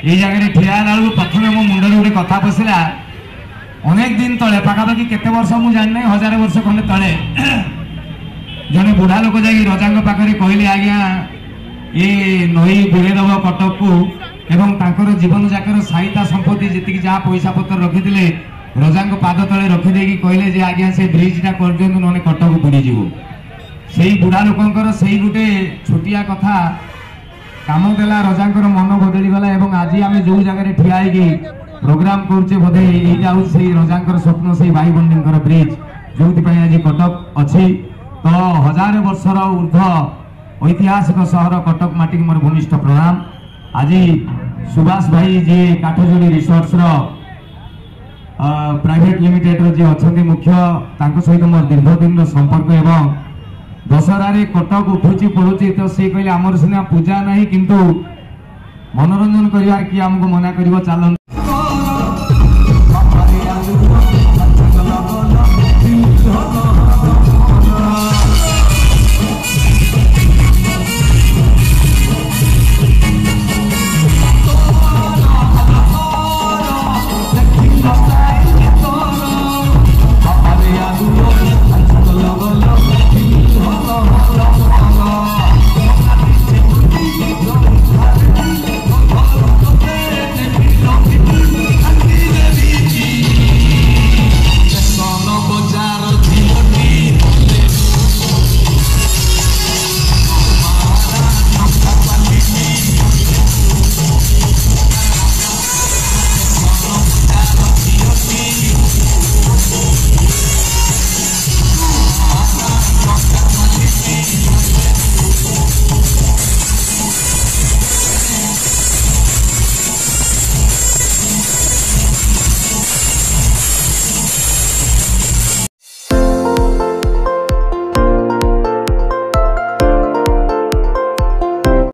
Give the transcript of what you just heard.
ये जगह ठिया बेलू प्रथम मो मुंडे गोटे कथा पशिला अनेक दिन तले पाखापाखि केते वर्ष मु जानी 1000 वर्ष खंडे तले जड़े बुढ़ा लोक जा रजा पाखे कहले आज्ञा ये नई बुड़ेदब कटक को एवं तांकर जीवन जाकर साहित्य संपत्ति जी जहाँ पैसा पत्र रखी रजा पाद तले रखीदे कहले जे आज्ञा से ब्रिजटा कर दिखाँ ना कटक बुड़ीज से बुढ़ा लोकर से गोटे छोटिया कथा काम देला रजा मन बदली गला एवं आज आम जो जगह ठिया प्रोग्राम करुचे बोधे यहाँ हूँ से रजा स्वप्न से भाई बंडी ब्रिज जो आज कटक अच्छी तो 1000 वर्षर ऊर्ध ऐतिहासिक सहर कटक माटी मोर घनिष्ठ प्रणाम। आज सुभाष भाई जी काठजोड़ी रिसोर्ट्स प्राइवेट लिमिटेड जी अच्छा मुख्य सहित मोर दीर्घ दिन संपर्क एवं दशहरा कटक उठुची पड़ुची तो सी कहले आमर सीना पूजा नहीं किंतु मनोरंजन करिवार कि आमको मना करिवो चलन